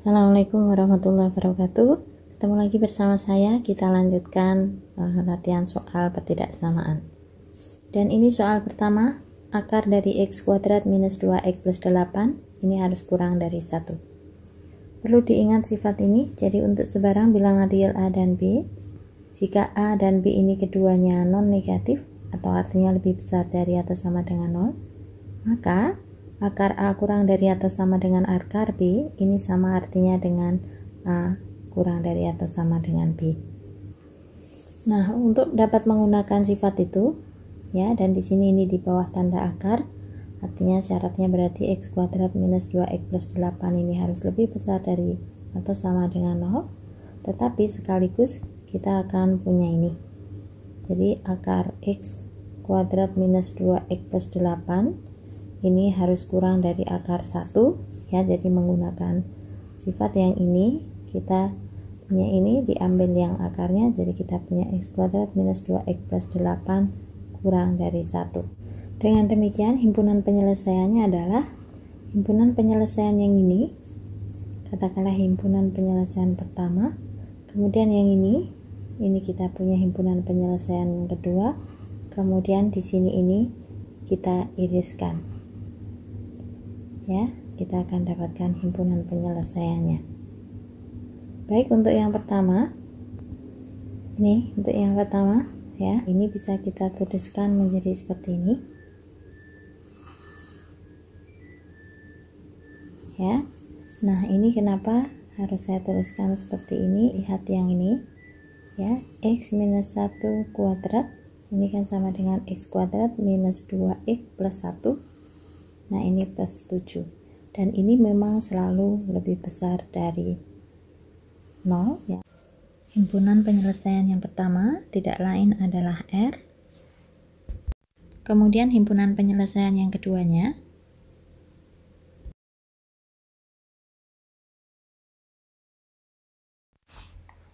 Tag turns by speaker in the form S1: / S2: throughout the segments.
S1: Assalamualaikum warahmatullahi wabarakatuh. Ketemu lagi bersama saya. Kita lanjutkan latihan soal pertidaksamaan. Dan ini soal pertama, akar dari x kuadrat minus 2x plus 8 ini harus kurang dari 1. Perlu diingat sifat ini. Jadi untuk sebarang bilangan real A dan B, jika A dan B ini keduanya non negatif atau artinya lebih besar dari atau sama dengan 0, maka akar A kurang dari atau sama dengan akar B ini sama artinya dengan A kurang dari atau sama dengan B. Nah, untuk dapat menggunakan sifat itu ya, dan di sini ini di bawah tanda akar, artinya syaratnya berarti x kuadrat minus 2x plus 8 ini harus lebih besar dari atau sama dengan 0, tetapi sekaligus kita akan punya ini. Jadi akar x kuadrat minus 2x plus 8 ini harus kurang dari akar 1 ya. Jadi menggunakan sifat yang ini, kita punya ini diambil yang akarnya, jadi kita punya x kuadrat minus 2x plus 8 kurang dari 1. Dengan demikian himpunan penyelesaiannya adalah himpunan penyelesaian yang ini, katakanlah himpunan penyelesaian pertama, kemudian yang ini kita punya himpunan penyelesaian yang kedua, kemudian di sini ini kita iriskan ya, kita akan dapatkan himpunan penyelesaiannya. Baik, untuk yang pertama ini, untuk yang pertama ya, ini bisa kita tuliskan menjadi seperti ini ya. Nah, ini kenapa harus saya tuliskan seperti ini? Lihat yang ini ya, x minus 1 kuadrat ini kan sama dengan x kuadrat minus 2x plus 1. Nah, ini plus 7. Dan ini memang selalu lebih besar dari 0 ya. Himpunan penyelesaian yang pertama tidak lain adalah R. Kemudian himpunan penyelesaian yang keduanya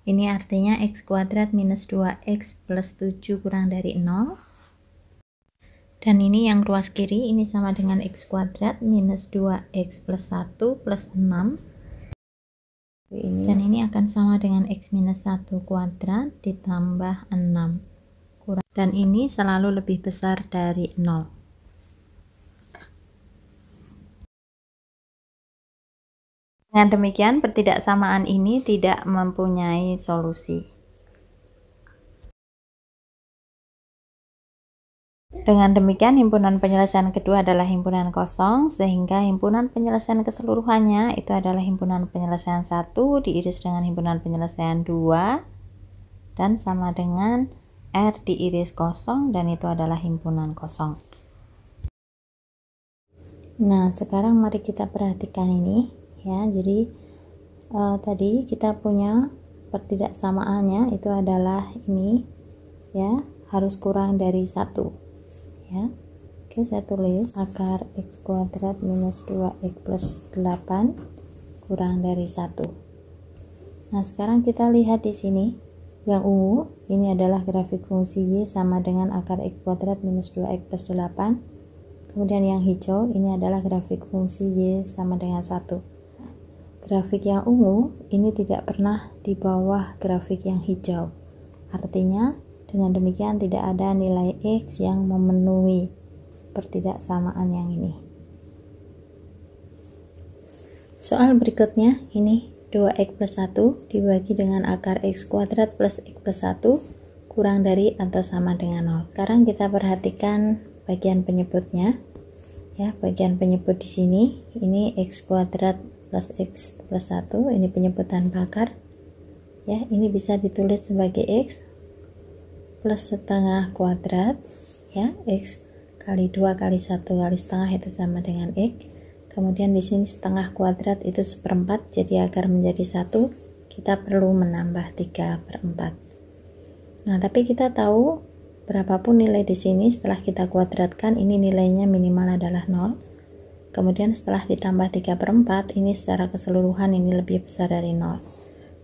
S1: ini artinya x kuadrat minus 2x plus 7 kurang dari 0. Dan ini yang ruas kiri ini sama dengan x kuadrat minus 2x plus 1 plus 6. Dan ini akan sama dengan x minus 1 kuadrat ditambah 6. Dan ini selalu lebih besar dari 0. Dengan demikian pertidaksamaan ini tidak mempunyai solusi. Dengan demikian himpunan penyelesaian kedua adalah himpunan kosong, sehingga himpunan penyelesaian keseluruhannya itu adalah himpunan penyelesaian 1 diiris dengan himpunan penyelesaian 2 dan sama dengan R diiris kosong, dan itu adalah himpunan kosong. Nah, sekarang mari kita perhatikan ini ya. Jadi tadi kita punya pertidaksamaannya itu adalah ini ya, harus kurang dari 1 ya. Oke, saya tulis akar x kuadrat minus 2x plus 8 kurang dari 1. Nah, sekarang kita lihat di sini yang ungu ini adalah grafik fungsi y sama dengan akar x kuadrat minus 2x plus 8. Kemudian yang hijau ini adalah grafik fungsi y sama dengan 1. Grafik yang ungu ini tidak pernah di bawah grafik yang hijau. Artinya dengan demikian tidak ada nilai x yang memenuhi pertidaksamaan yang ini. Soal berikutnya ini 2x plus 1 dibagi dengan akar x kuadrat plus x plus 1 kurang dari atau sama dengan 0. Sekarang kita perhatikan bagian penyebutnya ya. Bagian penyebut di sini ini x kuadrat plus x plus 1, ini penyebutan bakar ya. Ini bisa ditulis sebagai x plus setengah kuadrat ya, x kali 2 kali 1 kali setengah itu sama dengan x. Kemudian di sini setengah kuadrat itu 1/4, jadi agar menjadi 1 kita perlu menambah 3/4. Nah, tapi kita tahu berapapun nilai di sini setelah kita kuadratkan ini nilainya minimal adalah 0. Kemudian setelah ditambah 3/4 ini secara keseluruhan ini lebih besar dari 0.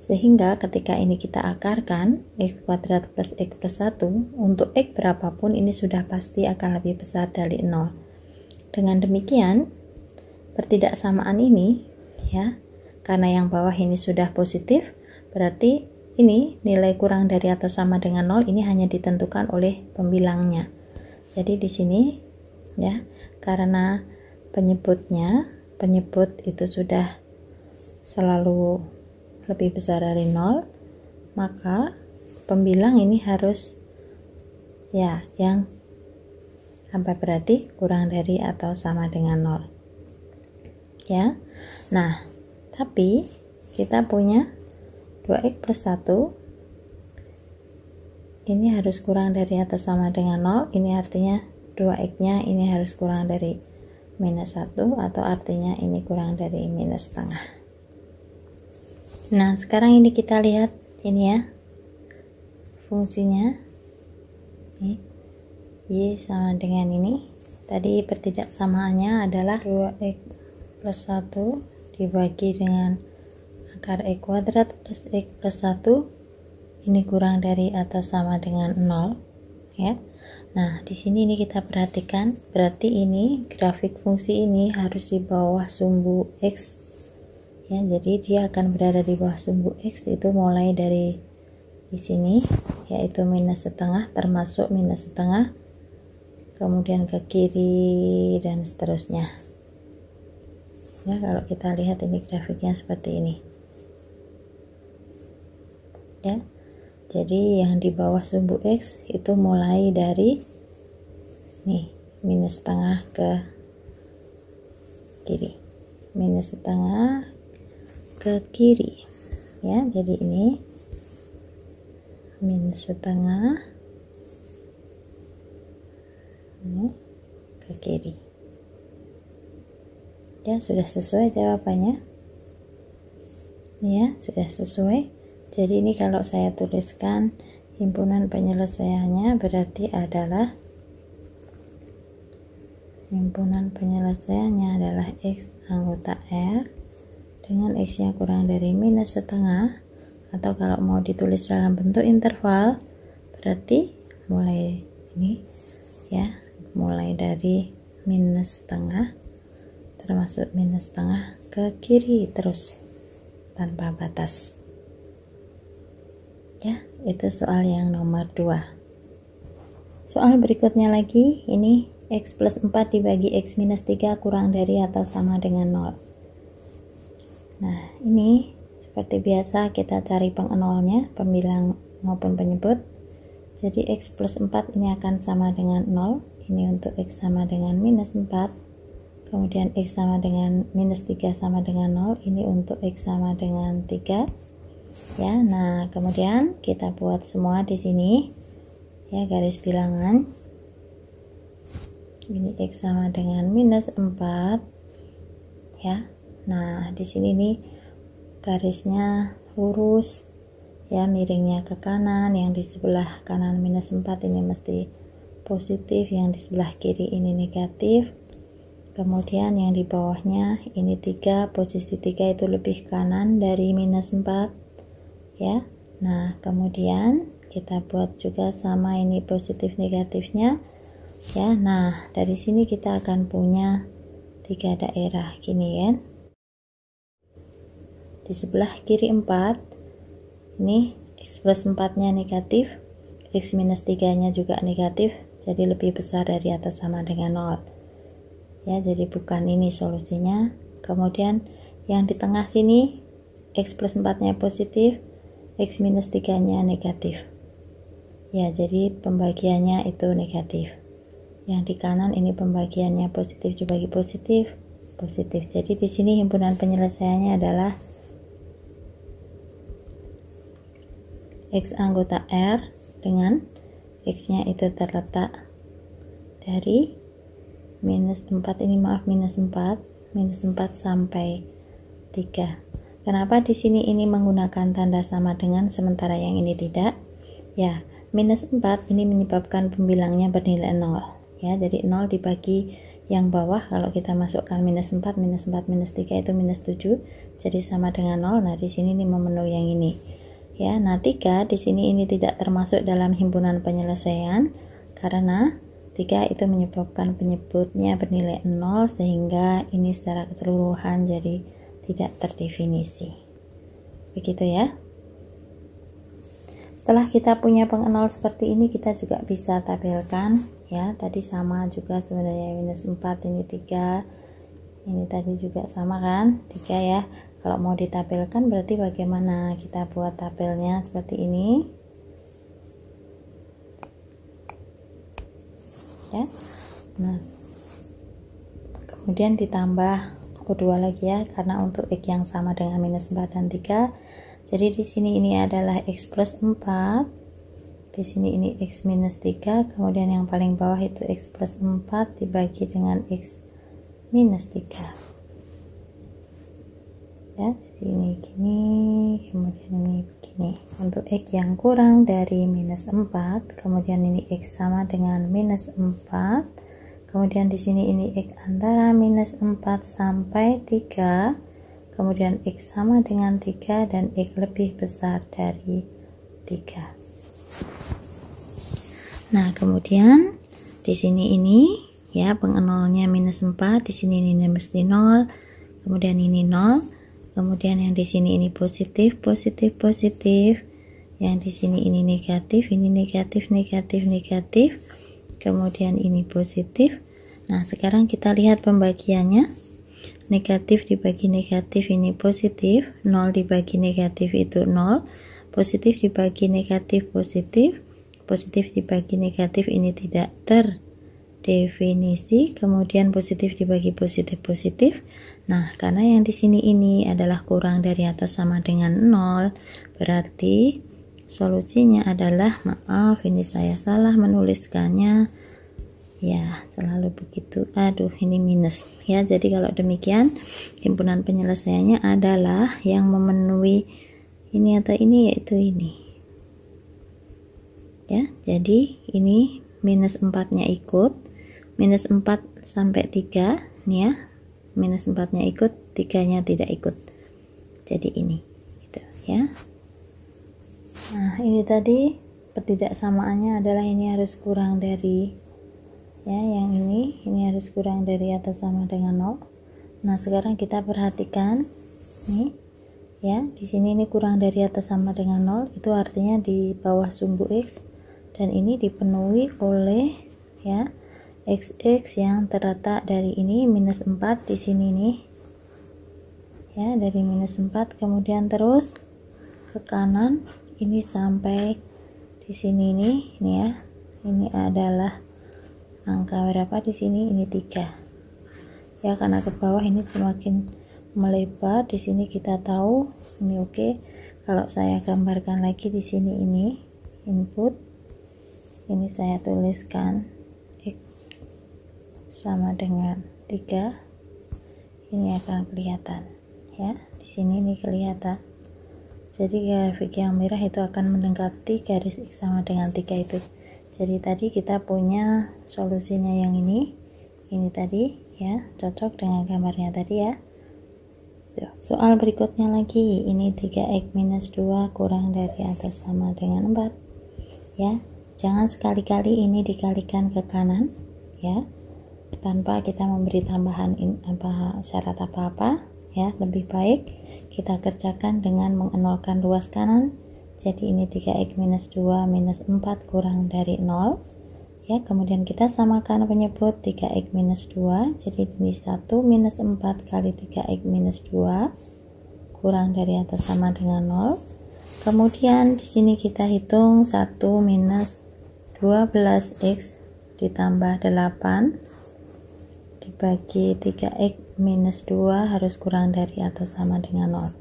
S1: Sehingga ketika ini kita akarkan x kuadrat plus x plus 1, untuk x berapapun ini sudah pasti akan lebih besar dari 0. Dengan demikian pertidaksamaan ini ya, karena yang bawah ini sudah positif, berarti ini nilai kurang dari atau sama dengan 0 ini hanya ditentukan oleh pembilangnya. Jadi di sini ya, karena penyebut itu sudah selalu lebih besar dari 0, maka pembilang ini harus ya yang apa, berarti kurang dari atau sama dengan 0 ya. Nah, tapi kita punya 2x plus 1 ini harus kurang dari atau sama dengan 0, ini artinya 2x nya ini harus kurang dari minus 1, atau artinya ini kurang dari minus setengah. Nah, sekarang ini kita lihat ini ya, fungsinya ini y sama dengan ini. Tadi pertidaksamaannya adalah 2x plus 1 dibagi dengan akar x kuadrat plus x plus 1 ini kurang dari atau sama dengan 0 ya. Nah, di sini ini kita perhatikan, berarti ini grafik fungsi ini harus di bawah sumbu x ya. Jadi dia akan berada di bawah sumbu x itu mulai dari di sini yaitu minus setengah, termasuk minus setengah, kemudian ke kiri dan seterusnya ya. Kalau kita lihat ini grafiknya seperti ini ya. Jadi yang di bawah sumbu x itu mulai dari nih minus setengah ke kiri, minus setengah ke kiri ya. Jadi ini minus setengah ke kiri ya. Sudah sesuai jawabannya ya, sudah sesuai. Jadi ini kalau saya tuliskan himpunan penyelesaiannya berarti adalah x anggota R dengan x nya kurang dari minus setengah, atau kalau mau ditulis dalam bentuk interval berarti mulai ini ya, mulai dari minus setengah termasuk minus setengah ke kiri terus tanpa batas ya. Itu soal yang nomor 2. Soal berikutnya lagi, ini x plus 4 dibagi x minus 3 kurang dari atau sama dengan 0. Nah, ini seperti biasa kita cari pengenolnya, pembilang maupun penyebut. Jadi x plus 4 ini akan sama dengan 0, ini untuk x sama dengan minus 4, kemudian x sama dengan minus 3 sama dengan 0, ini untuk x sama dengan 3 ya. Nah, kemudian kita buat semua di sini ya, garis bilangan. Ini x sama dengan minus 4 ya. Nah, di sini nih garisnya lurus ya, miringnya ke kanan. Yang di sebelah kanan minus 4 ini mesti positif, yang di sebelah kiri ini negatif. Kemudian yang di bawahnya ini 3, posisi 3 itu lebih kanan dari minus 4 ya. Nah, kemudian kita buat juga sama ini positif negatifnya ya. Nah, dari sini kita akan punya 3 daerah gini kan. Di sebelah kiri 4 ini x plus 4 nya negatif, x minus 3 nya juga negatif, jadi lebih besar dari atau sama dengan 0 ya. Jadi bukan ini solusinya. Kemudian yang di tengah sini x plus 4 nya positif, x minus 3 nya negatif ya, jadi pembagiannya itu negatif. Yang di kanan ini pembagiannya positif dibagi positif, positif. Jadi di sini himpunan penyelesaiannya adalah x anggota R dengan x nya itu terletak dari minus 4 ini, maaf minus 4 sampai 3. Kenapa di sini ini menggunakan tanda sama dengan sementara yang ini tidak ya? Minus 4 ini menyebabkan pembilangnya bernilai 0 ya. Jadi 0 dibagi yang bawah, kalau kita masukkan minus 4 minus 3 itu minus 7, jadi sama dengan 0. Nah, di sini ini memenuhi yang ini ya. Nah, 3 di sini ini tidak termasuk dalam himpunan penyelesaian karena 3 itu menyebabkan penyebutnya bernilai 0, sehingga ini secara keseluruhan jadi tidak terdefinisi. Begitu ya. Setelah kita punya pengenol seperti ini, kita juga bisa tabelkan ya. Tadi sama juga sebenarnya, minus 4 ini 3, ini tadi juga sama kan, 3 ya. Kalau mau ditabelkan berarti bagaimana? Kita buat tabelnya seperti ini ya. Nah, kemudian ditambah U2 lagi ya, karena untuk X yang sama dengan minus 4 dan 3. Jadi di sini ini adalah X plus 4, di sini ini X minus 3, kemudian yang paling bawah itu X plus 4 dibagi dengan X minus 3 ya. Jadi ini gini, kemudian ini begini. Untuk X yang kurang dari minus 4, kemudian ini X sama dengan minus 4, kemudian di sini ini X antara minus 4 sampai 3, kemudian X sama dengan 3 dan X lebih besar dari 3. Nah, kemudian di sini ini ya, pengenolnya minus 4, di sini ini mesti 0, kemudian ini 0, kemudian yang di sini ini positif, positif, positif, yang di sini ini negatif, ini negatif, negatif, negatif, kemudian ini positif. Nah, sekarang kita lihat pembagiannya. Negatif dibagi negatif ini positif, 0 dibagi negatif itu 0, positif dibagi negatif positif, positif dibagi negatif ini tidak terdefinisi, kemudian positif dibagi positif positif. Nah, karena yang di sini ini adalah kurang dari atau sama dengan 0, berarti solusinya adalah, maaf ini saya salah menuliskannya ya, selalu begitu, aduh ini minus ya. Jadi kalau demikian himpunan penyelesaiannya adalah yang memenuhi ini atau ini, yaitu ini ya. Jadi ini minus 4 nya ikut, minus 4 sampai 3 nih ya, minus 4 nya ikut, 3 nya tidak ikut, jadi ini gitu ya. Nah, ini tadi pertidaksamaannya adalah ini harus kurang dari ya, yang ini harus kurang dari atau sama dengan 0. Nah, sekarang kita perhatikan nih ya, di sini ini kurang dari atau sama dengan 0, itu artinya di bawah sumbu X, dan ini dipenuhi oleh ya XX yang terletak dari ini minus 4 di sini nih ya, dari minus 4 kemudian terus ke kanan ini sampai di sini nih ya. Ini adalah angka berapa di sini? Ini 3 ya, karena ke bawah ini semakin melebar. Di sini kita tahu ini oke. Kalau saya gambarkan lagi di sini ini input, ini saya tuliskan X sama dengan 3, ini akan kelihatan ya. Di sini ini kelihatan. Jadi grafik yang merah itu akan mendekati garis X sama dengan 3 itu. Jadi tadi kita punya solusinya yang ini tadi ya, cocok dengan gambarnya tadi ya. Soal berikutnya lagi, ini 3x minus 2 kurang dari atau sama dengan 4 ya. Jangan sekali-kali ini dikalikan ke kanan ya, tanpa kita memberi tambahan syarat apa-apa ya. Lebih baik kita kerjakan dengan mengenolkan luas kanan. Jadi ini 3x minus 2 minus 4 kurang dari 0 ya. Kemudian kita samakan penyebut 3x minus 2, jadi ini 1 minus 4 kali 3x minus 2 kurang dari atau sama dengan 0. Kemudian di sini kita hitung 1 minus 12x ditambah 8 dibagi 3x minus 2 harus kurang dari atau sama dengan 0.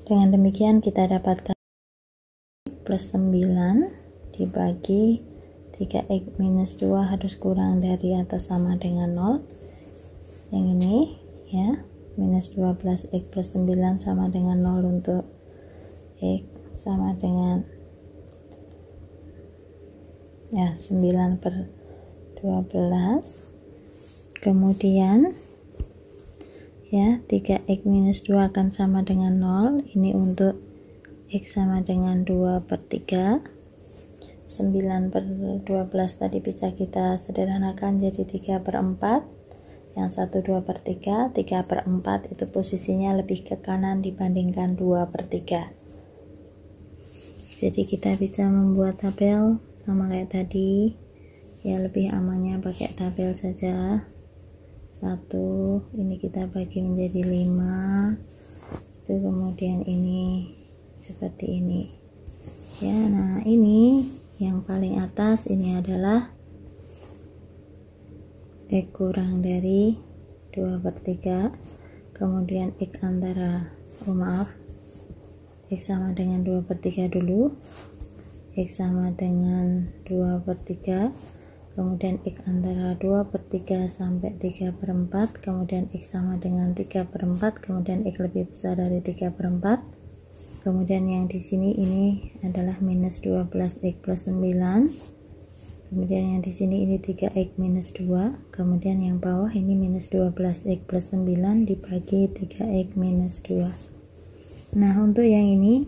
S1: Dengan demikian kita dapatkan plus 9 dibagi 3x minus 2 harus kurang dari atau sama dengan 0. Yang ini ya, minus 12x plus 9 sama dengan 0 untuk x sama dengan ya 9 per 12. Kemudian ya 3x minus 2 akan sama dengan 0. Ini untuk X sama dengan 2 per 3. 9 per 12 tadi bisa kita sederhanakan jadi 3 per 4. Yang satu 2/3, 3/4 itu posisinya lebih ke kanan dibandingkan 2/3. Jadi kita bisa membuat tabel sama kayak tadi ya, lebih amannya pakai tabel saja. 1 ini kita bagi menjadi 5 itu, kemudian ini seperti ini ya. Nah ini yang paling atas ini adalah X kurang dari 2/3, kemudian X antara X sama dengan 2/3 dulu, X sama dengan 2/3, kemudian X antara 2/3 sampai 3/4, kemudian X sama dengan 3/4, kemudian X lebih besar dari 3/4, kemudian yang di sini ini adalah minus 12X plus 9, kemudian yang di sini ini 3X minus 2, kemudian yang bawah ini minus 12X plus 9 dibagi 3X minus 2. Nah untuk yang ini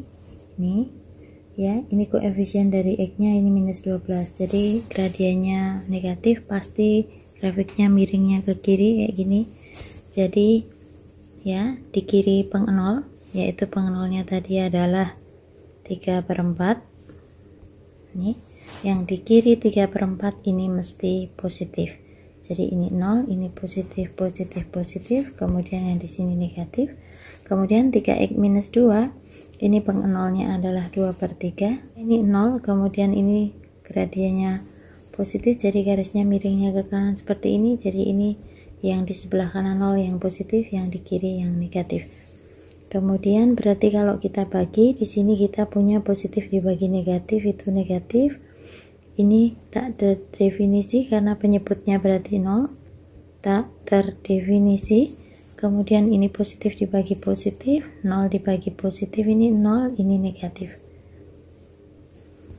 S1: ya, ini koefisien dari X nya ini minus 12, jadi gradiennya negatif, pasti grafiknya miringnya ke kiri kayak gini. Jadi ya, di kiri pengenol, yaitu pengenolnya tadi adalah 3/4, ini yang di kiri 3/4 ini mesti positif. Jadi ini 0, ini positif, positif, positif, kemudian yang di sini negatif. Kemudian 3X minus 2 ini pengenolnya adalah 2/3, ini 0, kemudian ini gradiennya positif, jadi garisnya miringnya ke kanan seperti ini. Jadi ini yang di sebelah kanan 0 yang positif, yang di kiri yang negatif. Kemudian berarti kalau kita bagi di sini kita punya positif dibagi negatif itu negatif. Ini tak terdefinisi karena penyebutnya berarti 0, tak terdefinisi. Kemudian ini positif dibagi positif, 0 dibagi positif, ini 0, ini negatif.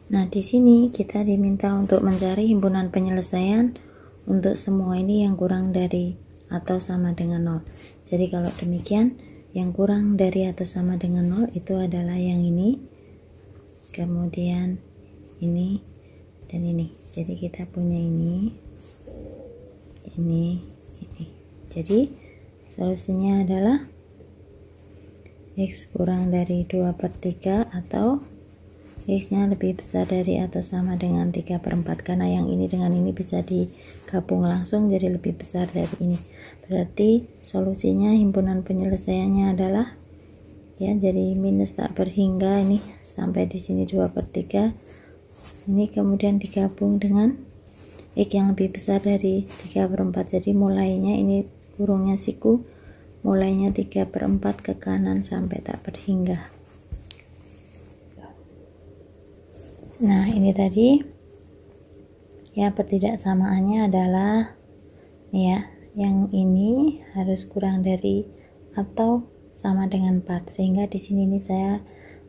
S1: Nah di sini kita diminta untuk mencari himpunan penyelesaian untuk semua ini yang kurang dari atau sama dengan 0. Jadi kalau demikian, yang kurang dari atau sama dengan 0 itu adalah yang ini, kemudian ini, dan ini. Jadi kita punya ini. Jadi solusinya adalah X kurang dari 2/3 atau X nya lebih besar dari atau sama dengan 3/4, karena yang ini dengan ini bisa digabung langsung jadi lebih besar dari ini. Berarti solusinya himpunan penyelesaiannya adalah ya, jadi minus tak berhingga ini sampai di sini 2/3 ini, kemudian digabung dengan X yang lebih besar dari 3/4. Jadi mulainya ini kurungnya siku, mulainya 3/4 ke kanan sampai tak berhingga. Nah ini tadi ya, pertidaksamaannya adalah ya, yang ini harus kurang dari atau sama dengan 4, sehingga di sini nih saya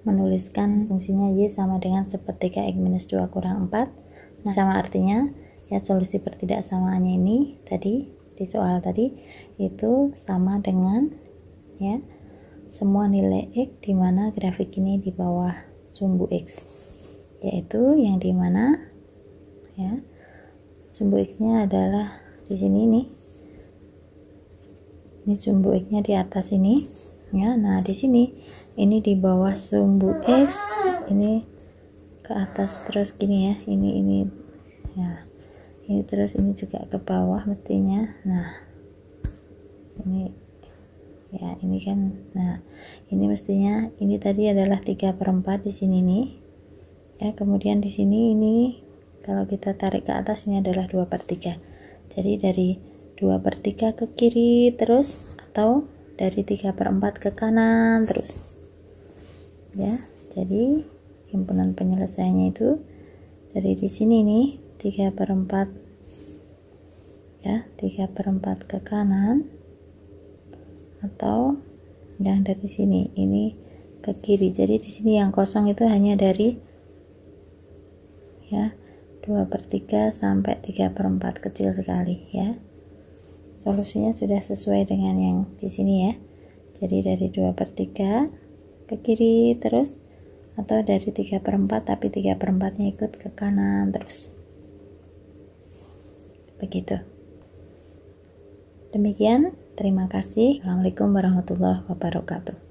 S1: menuliskan fungsinya Y sama dengan 1/3 X minus 2 kurang 4. Nah sama artinya ya, solusi pertidaksamaannya ini tadi di soal tadi itu sama dengan ya semua nilai X di mana grafik ini di bawah sumbu X, yaitu yang di mana ya sumbu X nya adalah di sini nih, ini sumbu X nya di atas ini ya. Nah di sini ini di bawah sumbu X, ini ke atas terus gini ya, ini ya, ini terus ini juga ke bawah mestinya. Nah ini ya, ini kan, nah ini mestinya ini tadi adalah 3/4 di sini nih ya, kemudian di sini ini kalau kita tarik ke atas ini adalah 2/3. Jadi dari 2/3 ke kiri terus, atau dari 3/4 ke kanan terus ya. Jadi himpunan penyelesaiannya itu dari di sini nih 3/4 ya, 3/4 ke kanan, atau yang dari sini ini ke kiri. Jadi di sini yang kosong itu hanya dari ya 2/3 sampai 3/4, kecil sekali ya. Solusinya sudah sesuai dengan yang di sini ya. Jadi dari 2/3 ke kiri terus, atau dari 3/4 tapi 3/4 nya ikut ke kanan terus, begitu. Demikian, terima kasih. Assalamualaikum warahmatullahi wabarakatuh.